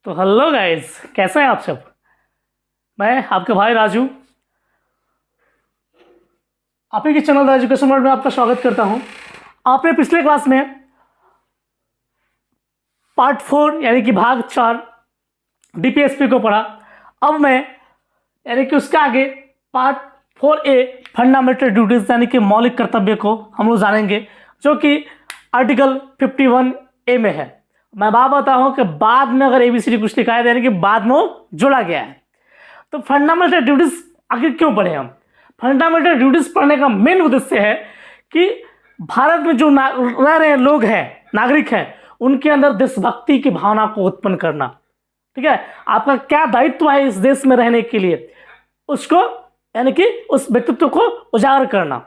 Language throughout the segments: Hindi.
तो हेलो गाइस, कैसे हैं आप सब। मैं आपका भाई राजू आप ही के चैनल द एजुकेशन वर्ल्ड में आपका स्वागत करता हूं। आपने पिछले क्लास में पार्ट 4 यानी कि भाग 4 डीपीएसपी को पढ़ा। अब मैं यानी कि उसका आगे पार्ट 4A फंडामेंटल ड्यूटीज यानी कि मौलिक कर्तव्य को हम लोग जानेंगे, जो कि आर्टिकल 51A में है। मैं बात बताता हूँ कि बाद में अगर ABCD कुछ लिखा है यानी कि बाद में वो जोड़ा गया है। तो फंडामेंटल ड्यूटीज आखिर क्यों पढ़े हम? फंडामेंटल ड्यूटीज पढ़ने का मेन उद्देश्य है कि भारत में जो रह रहे लोग हैं, नागरिक हैं, उनके अंदर देशभक्ति की भावना को उत्पन्न करना। ठीक है, आपका क्या दायित्व है इस देश में रहने के लिए, उसको यानी कि उस व्यक्तित्व को उजागर करना।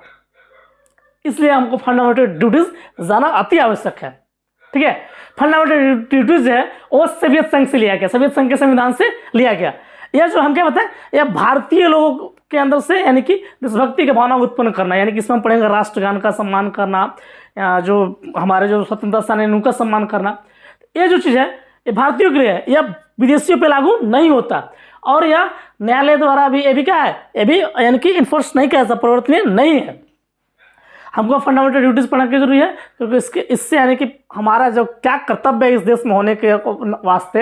इसलिए हमको फंडामेंटल ड्यूटीज जाना अति आवश्यक है। ठीक है, फंडामेंटल ड्यूटीज है वो सोवियत संघ से लिया गया, सोवियत संघ के संविधान से लिया गया। यह जो हम क्या बताएं, यह भारतीय लोगों के अंदर से यानी कि देशभक्ति की भावना उत्पन्न करना, यानी कि इसमें हम पढ़ेंगे राष्ट्रगान का सम्मान करना, जो हमारे जो स्वतंत्रता सेनानी उनका सम्मान करना। ये जो चीज़ है ये भारतीयों के लिए है, यह विदेशियों पे लागू नहीं होता। और यह न्यायालय द्वारा भी ये भी क्या है, ये भी यानी कि इन्फोर्स नहीं किया जाता, परिवर्तनीय नहीं है। हमको फंडामेंटल ड्यूटीज पढ़ना की जरूरी है, क्योंकि इससे यानी कि हमारा जो क्या कर्तव्य है इस देश में होने के वास्ते,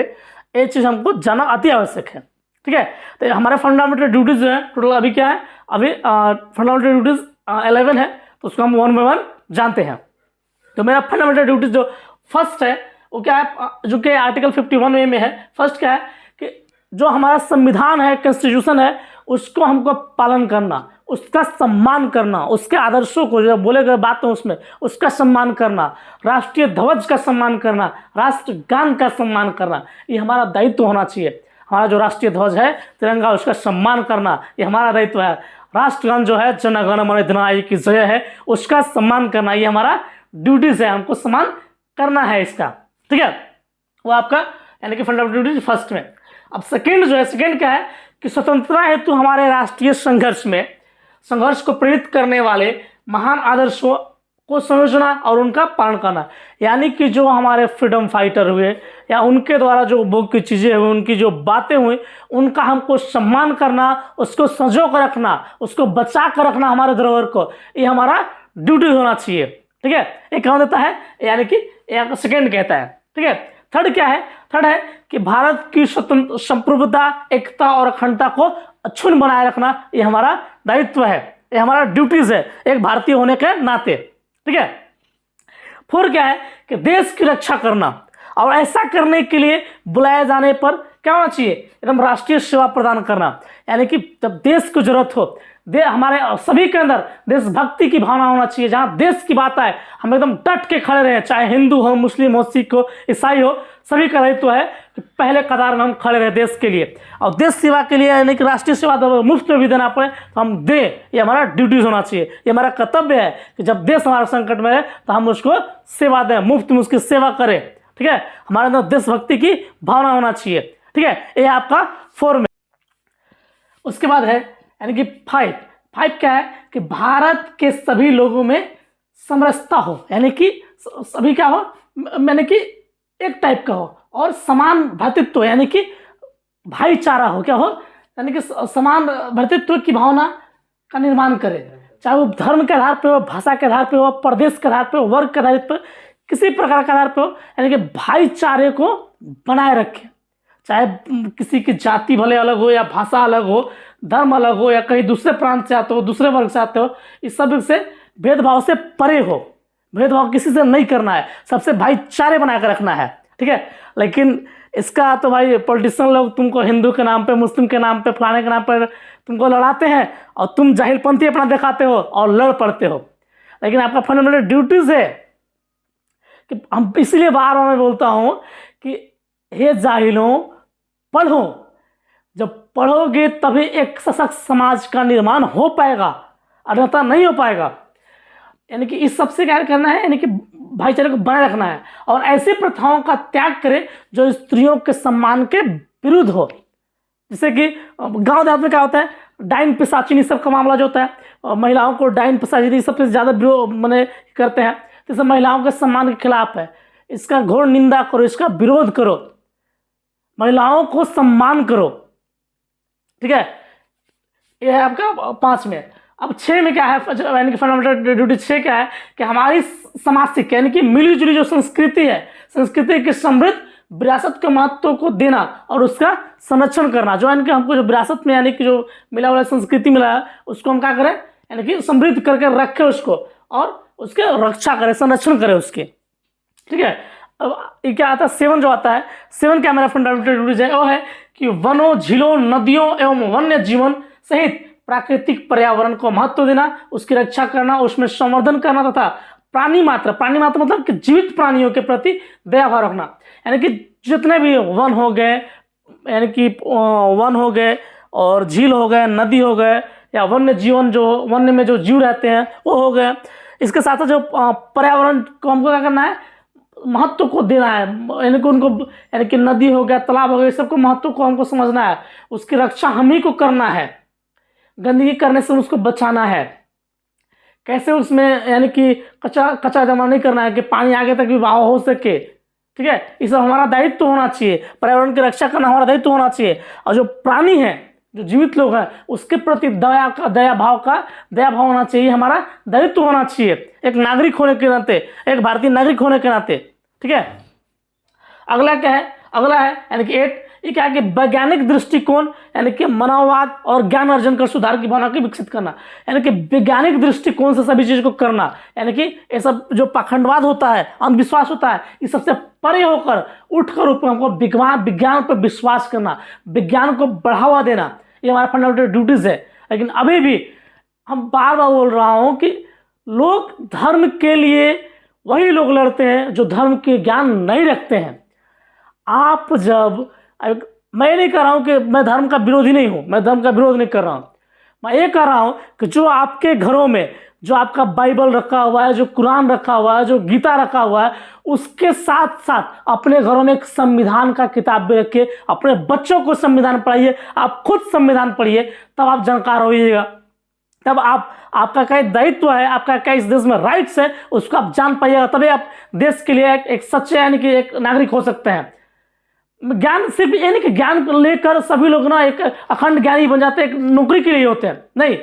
ये चीज़ हमको जानना अति आवश्यक है। ठीक है, तो हमारे फंडामेंटल ड्यूटीज जो है टोटल अभी क्या है, अभी फंडामेंटल ड्यूटीज 11 है, तो उसको हम 1 by 1 जानते हैं। तो मेरा फंडामेंटल ड्यूटीज जो फर्स्ट है वो क्या है, जो कि आर्टिकल 51A में है। फर्स्ट क्या है कि जो हमारा संविधान है, कॉन्स्टिट्यूशन है, उसको हमको पालन करना, उसका सम्मान करना, उसके आदर्शों को जो बोले गए बात है उसमें उसका सम्मान करना, राष्ट्रीय ध्वज का सम्मान करना, राष्ट्रगान का सम्मान करना, ये हमारा दायित्व होना चाहिए। हमारा जो राष्ट्रीय ध्वज है तिरंगा, उसका सम्मान करना ये हमारा दायित्व है। राष्ट्रगान जो है जन गण मन अधिनायक की जय है, उसका सम्मान करना ये हमारा ड्यूटीज है, हमको सम्मान करना है इसका। ठीक है, वो आपका यानी कि फंडामेंटल ड्यूटीज फर्स्ट में। अब सेकंड जो है, सेकंड क्या है कि स्वतंत्रता हेतु हमारे राष्ट्रीय संघर्ष को प्रेरित करने वाले महान आदर्शों को समझना और उनका पालन करना। यानी कि जो हमारे फ्रीडम फाइटर हुए या उनके द्वारा जो बुक की चीज़ें हुई, उनकी जो बातें हुई, उनका हमको सम्मान करना, उसको संजो कर रखना, उसको बचा कर रखना, हमारे धरोहर को, ये हमारा ड्यूटी होना चाहिए। ठीक है, एक कहा देता है यानी कि सेकेंड कहता है। ठीक है, थर्ड क्या है, थर्ड है कि भारत की स्वतंत्र संप्रभुता, एकता और अखंडता को अक्षुण्ण बनाए रखना, ये हमारा दायित्व है, ये हमारा ड्यूटीज है एक भारतीय होने के नाते। ठीक है, फोर क्या है कि देश की रक्षा करना, और ऐसा करने के लिए बुलाए जाने पर क्या होना चाहिए, एकदम राष्ट्रीय सेवा प्रदान करना। यानी कि जब देश को जरूरत हो, हमारे सभी के अंदर देशभक्ति की भावना होना चाहिए। जहां देश की बात आए हम एकदम डट के खड़े रहें, चाहे हिंदू हो, मुस्लिम हो, सिख हो, ईसाई हो, सभी का दायित्व है कि पहले कतार में हम खड़े रहे देश के लिए। और देश सेवा के लिए यानी कि राष्ट्रीय सेवा मुफ्त में भी देना पड़े तो हम दें, ये हमारा ड्यूटीज होना चाहिए, ये हमारा कर्तव्य है कि जब देश हमारा संकट में है तो हम उसको सेवा दें, मुफ्त में उसकी सेवा करें। ठीक है, हमारे अंदर देशभक्ति की भावना होना चाहिए। ठीक है, ये आपका 4 में। उसके बाद है यानी कि 5 क्या है कि भारत के सभी लोगों में समरसता हो, यानी कि सभी क्या हो, यानी कि एक टाइप का हो, और समान भ्रातृत्व यानी कि भाईचारा हो, क्या हो, यानी कि समान भ्रातृत्व की भावना का निर्माण करे, चाहे वो धर्म के आधार पे हो, भाषा के आधार पे हो, प्रदेश के आधार पे हो, वर्ग के आधार पे, किसी प्रकार के आधार पे हो, यानी कि भाईचारे को बनाए रखे। चाहे किसी की जाति भले अलग हो या भाषा अलग हो, धर्म अलग हो, या कहीं दूसरे प्रांत से आते हो, दूसरे वर्ग से आते हो, इस सब से भेदभाव से परे हो, भेदभाव किसी से नहीं करना है, सबसे भाईचारे बनाकर रखना है। ठीक है, लेकिन इसका तो भाई पॉलिटिशियन लोग तुमको हिंदू के नाम पे, मुस्लिम के नाम पे, फलाने के नाम पर तुमको लड़ाते हैं, और तुम जाहिलपंथी अपना दिखाते हो और लड़ पड़ते हो। लेकिन आपका फंडामेंटल ड्यूटीज है कि हम, इसलिए बार बार मैं बोलता हूं कि हे जाहिलों पढ़ो, जब पढ़ोगे तभी एक सशक्त समाज का निर्माण हो पाएगा, अन्यथा नहीं हो पाएगा। यानी कि इस सबसे क्या करना है, यानी कि भाईचारे को बनाए रखना है, और ऐसी प्रथाओं का त्याग करें जो स्त्रियों के सम्मान के विरुद्ध हो। जैसे कि गांव देहात में क्या होता है, डाइन पिशाचिनी सब का मामला जो होता है, और महिलाओं को डाइन पिशाचिनी सबसे ज़्यादा मैंने करते हैं, जैसे महिलाओं के सम्मान के खिलाफ है। इसका घोर निंदा करो, इसका विरोध करो। महिलाओं को सम्मान करो। ठीक है, ये है आपका 5 में। अब 6 में क्या है, यानी कि फंडामेंटल ड्यूटी 6 क्या है कि हमारी सामाजिक यानी कि मिलीजुली जो संस्कृति है, संस्कृति की समृद्ध विरासत के महत्व को देना और उसका संरक्षण करना। जो यानी कि हमको जो विरासत में यानी कि जो मिला हुआ संस्कृति मिला है उसको हम क्या करें, यानी कि समृद्ध करके रखें उसको और उसके रक्षा करें, संरक्षण करें उसके। ठीक है, अब ये क्या आता है 7 जो आता है, 7 क्या मेरा फंडामेंटल ड्यूटीज है, वो है कि वनों, झीलों, नदियों एवं वन्य जीवन सहित प्राकृतिक पर्यावरण को महत्व देना, उसकी रक्षा करना, उसमें संवर्धन करना तथा प्राणी मात्र मतलब कि जीवित प्राणियों के प्रति दया भाव रखना। यानी कि जितने भी वन हो गए, यानी कि वन हो गए और झील हो गए, नदी हो गए, या वन्य जीवन जो वन्य में जो जीव रहते हैं वो हो गए। इसके साथ साथ जो पर्यावरण को हमको क्या करना है, महत्व को देना है, यानी कि उनको, यानी कि नदी हो गया, तालाब हो गया, इस सबको महत्व को हमको समझना है, उसकी रक्षा हम ही को करना है, गंदगी करने से उसको बचाना है। कैसे उसमें यानी कि कचरा जमा नहीं करना है कि पानी आगे तक भी बहाव हो सके। ठीक है, ये सब हमारा दायित्व होना चाहिए, पर्यावरण की रक्षा करना हमारा दायित्व होना चाहिए। और जो प्राणी हैं, जो जीवित लोग हैं, उसके प्रति दया भाव होना चाहिए, हमारा दायित्व होना चाहिए एक नागरिक होने के नाते, एक भारतीय नागरिक होने के नाते। ठीक है, अगला क्या है, अगला है यानी कि 8, ये क्या है कि वैज्ञानिक दृष्टिकोण यानी कि मानववाद और ज्ञान अर्जन कर सुधार की भावना को विकसित करना। यानी कि वैज्ञानिक दृष्टिकोण से सभी चीज को करना, यानी कि ये सब जो पाखंडवाद होता है, अंधविश्वास होता है, इस सबसे परे होकर उठकर ऊपर हमको विज्ञान पर विश्वास करना, विज्ञान को बढ़ावा देना, ये हमारा फंडामेंटल ड्यूटीज है। लेकिन अभी भी हम बार बार बोल रहा हूं कि लोग धर्म के लिए वही लोग लड़ते हैं जो धर्म के ज्ञान नहीं रखते हैं। आप जब, मैं नहीं कर रहा हूं कि मैं धर्म का विरोधी नहीं हूं, मैं धर्म का विरोध नहीं कर रहा हूं, मैं ये कह रहा हूं कि जो आपके घरों में जो आपका बाइबल रखा हुआ है, जो कुरान रखा हुआ है, जो गीता रखा हुआ है, उसके साथ साथ अपने घरों में एक संविधान का किताब भी रखिए, अपने बच्चों को संविधान पढ़ाइए, आप खुद संविधान पढ़िए, तब आप जानकार होइएगा, तब आपका क्या दायित्व है, आपका क्या इस देश में राइट्स है, उसको आप जान पाइएगा, तभी आप देश के लिए एक सच्चे यानी कि एक नागरिक हो सकते हैं। ज्ञान सिर्फ यानी कि ज्ञान लेकर सभी लोग ना एक अखंड ज्ञानी बन जाते हैं, एक नौकरी के लिए होते हैं, नहीं।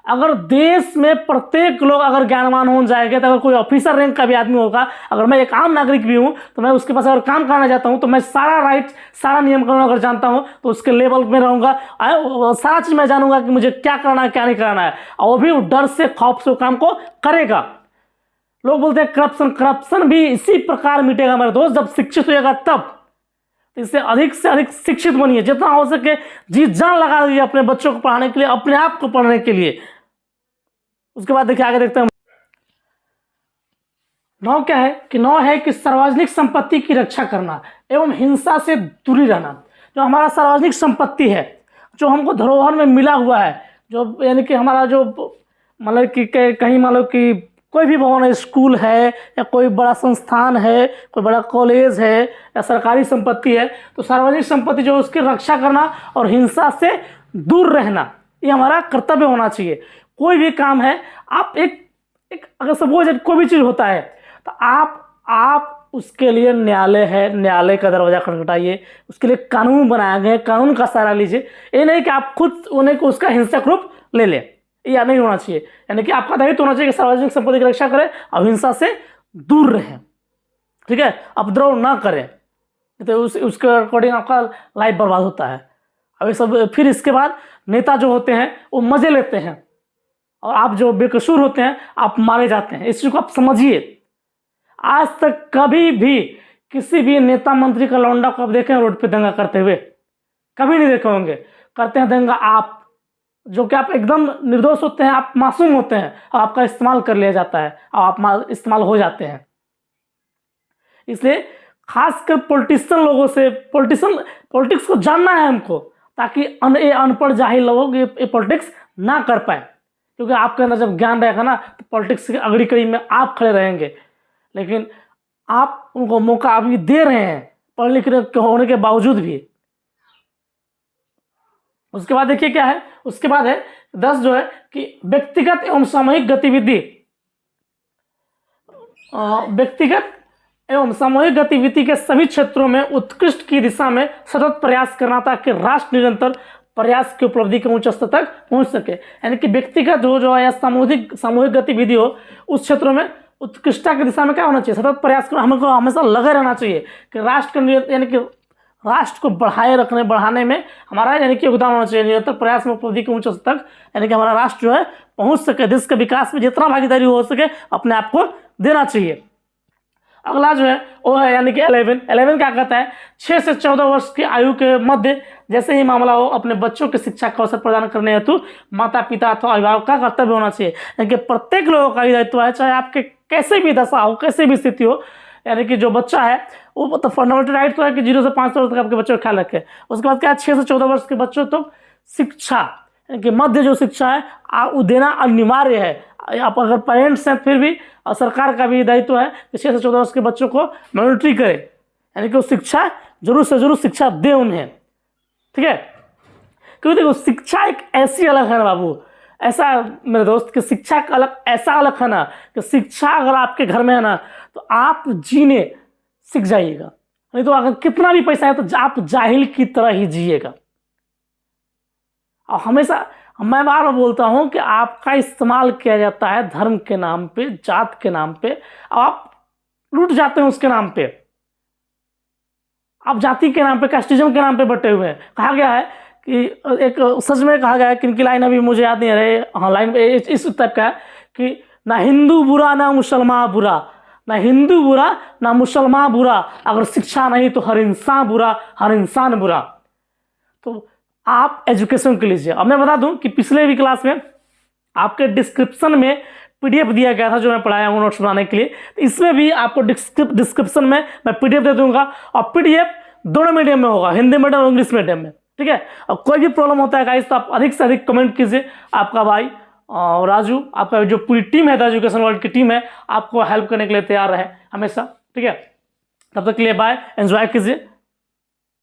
अगर देश में प्रत्येक लोग अगर ज्ञानवान हो जाएंगे, तो अगर कोई ऑफिसर रैंक का भी आदमी होगा, अगर मैं एक आम नागरिक भी हूं, तो मैं उसके पास अगर काम करना चाहता हूं, तो मैं सारा राइट, सारा नियम कानून अगर जानता हूं, तो उसके लेवल में रहूंगा, सारा चीज मैं जानूंगा कि मुझे क्या करना है, क्या नहीं करना है, और वो भी डर से, खौफ से काम को करेगा। लोग बोलते हैं करप्शन भी इसी प्रकार मिटेगा मेरे दोस्त, जब शिक्षित होगा तब। इससे अधिक शिक्षित बनिए, जितना हो सके जी जान लगा दीजिए अपने बच्चों को पढ़ाने के लिए, अपने आप को पढ़ने के लिए। उसके बाद देखिए आगे देखते हैं 9 क्या है कि 9 है कि सार्वजनिक संपत्ति की रक्षा करना एवं हिंसा से दूरी रहना। जो हमारा सार्वजनिक संपत्ति है, जो हमको धरोहर में मिला हुआ है, जो यानी कि हमारा जो मतलब कि कहीं मान लो कि कोई भी भवन है, स्कूल है या कोई बड़ा संस्थान है, कोई बड़ा कॉलेज है या सरकारी संपत्ति है, तो सार्वजनिक संपत्ति जो उसकी रक्षा करना और हिंसा से दूर रहना, ये हमारा कर्तव्य होना चाहिए। कोई भी काम है, आप एक अगर सपोज कोई भी चीज़ होता है, तो आप उसके लिए न्यायालय है, न्यायालय का दरवाजा खटखटाइए, उसके लिए कानून बनाए गए, कानून का सहारा लीजिए। ये नहीं कि आप खुद उन्हें को उसका हिंसक रूप ले लें, या नहीं होना चाहिए। यानी कि आपका दायित्व होना चाहिए कि सार्वजनिक संपत्ति की रक्षा करें और हिंसा से दूर रहें। ठीक है, उपद्रव ना करें, तो उसके अकॉर्डिंग आपका लाइफ बर्बाद होता है। अब ये सब फिर इसके बाद नेता जो होते हैं वो मजे लेते हैं, और आप जो बेकसूर होते हैं आप मारे जाते हैं। इस चीज को आप समझिए। आज तक कभी भी किसी भी नेता मंत्री का लौंडा को आप देखें रोड पे दंगा करते हुए? कभी नहीं देखे होंगे। करते हैं दंगा आप, जो कि आप एकदम निर्दोष होते हैं, आप मासूम होते हैं, और आपका इस्तेमाल कर लिया जाता है और आप इस्तेमाल हो जाते हैं। इसलिए खासकर पॉलिटिशियन लोगों से पॉलिटिक्स को जानना है हमको, ताकि अनपढ़ जाहिल लोग ये पॉलिटिक्स ना कर पाए। क्योंकि आपके अंदर जब ज्ञान रहेगा ना, तो पॉलिटिक्स की अगड़ी कड़ी में आप खड़े रहेंगे। लेकिन आप उनको मौका अभी दे रहे हैं पढ़े लिखे होने के बावजूद भी। उसके बाद देखिए क्या है, उसके बाद है 10 जो है कि व्यक्तिगत एवं सामूहिक गतिविधि, व्यक्तिगत एवं सामूहिक गतिविधि के सभी क्षेत्रों में उत्कृष्ट की दिशा में सतत प्रयास करना ताकि राष्ट्र निरंतर प्रयास की उपलब्धि के उच्च स्तर तक पहुंच सके। यानी कि व्यक्तिगत जो है या सामूहिक गतिविधि हो उस क्षेत्रों में उत्कृष्टता की दिशा में क्या होना चाहिए, सतत प्रयास करना, हमको हमेशा लगे रहना चाहिए कि यानी कि राष्ट्र को बढ़ाने में हमारा यानी कि योगदान होना चाहिए, निरंतर प्रयास में उपलब्धि के उच्च स्तर तक, यानी कि हमारा राष्ट्र जो है पहुंच सके, देश के विकास में जितना भागीदारी हो सके अपने आप को देना चाहिए। अगला जो है वो है यानी कि 11 क्या कहता है, 6 से 14 वर्ष की आयु के मध्य जैसे ही मामला हो अपने बच्चों की शिक्षा का अवसर प्रदान करने हेतु माता पिता अथवा अभिभावक का कर्तव्य होना चाहिए। यानी कि प्रत्येक लोगों का दायित्व है, चाहे आपके कैसे भी दशा हो, कैसे भी स्थिति हो, यानी कि जो बच्चा है वो तो फंडामेंटल राइट तो है कि 0 से 5 वर्ष तक आपके बच्चों का ख्याल रखें। उसके बाद क्या है, 6 से 14 वर्ष के बच्चों तो शिक्षा यानी कि मध्य जो शिक्षा है वो देना अनिवार्य है। आप अगर पेरेंट्स हैं फिर भी और सरकार का भी दायित्व है कि 6 से 14 वर्ष के बच्चों को मॉनिटरी करे, यानी कि वो शिक्षा जरूर से जरूर शिक्षा दे उन्हें, ठीक है। क्योंकि देखो शिक्षा एक ऐसी अलग है ना बाबू, ऐसा मेरे दोस्त कि शिक्षा का अलग ऐसा अलग है ना कि शिक्षा अगर आपके घर में है ना तो आप जीने सीख जाइएगा, नहीं तो अगर कितना भी पैसा है तो आप जाहिल की तरह ही जिएगा। और हमेशा मैं बार बार बोलता हूं कि आपका इस्तेमाल किया जाता है धर्म के नाम पे, जात के नाम पे, आप लूट जाते हैं उसके नाम पे, आप जाति के नाम पे, कास्टिज्म के नाम पे बटे हुए हैं। कहा गया है कि एक सच में कहा गया है, किनकी लाइन अभी मुझे याद नहीं आ रही, हाँ लाइन इस टाइप का है कि ना हिंदू बुरा ना मुसलमान बुरा, ना हिंदू बुरा ना मुसलमान बुरा, अगर शिक्षा नहीं तो हर इंसान बुरा, हर इंसान बुरा। तो आप एजुकेशन के लीजिए। अब मैं बता दूं कि पिछले भी क्लास में आपके डिस्क्रिप्शन में पीडीएफ दिया गया था जो मैं पढ़ाया हूँ नोट्स बनाने के लिए, तो इसमें भी आपको डिस्क्रिप्शन में मैं पीडीएफ दे दूंगा और पीडीएफ दोनों मीडियम में होगा, हिंदी मीडियम और इंग्लिश मीडियम में, ठीक है। और कोई भी प्रॉब्लम होता है गाइस तो आप अधिक से अधिक कमेंट कीजिए, आपका भाई राजू, आपका जो पूरी टीम है द एजुकेशन वर्ल्ड की टीम है आपको हेल्प करने के लिए तैयार है हमेशा, ठीक है। तब तक के लिए बाय, एंजॉय कीजिए।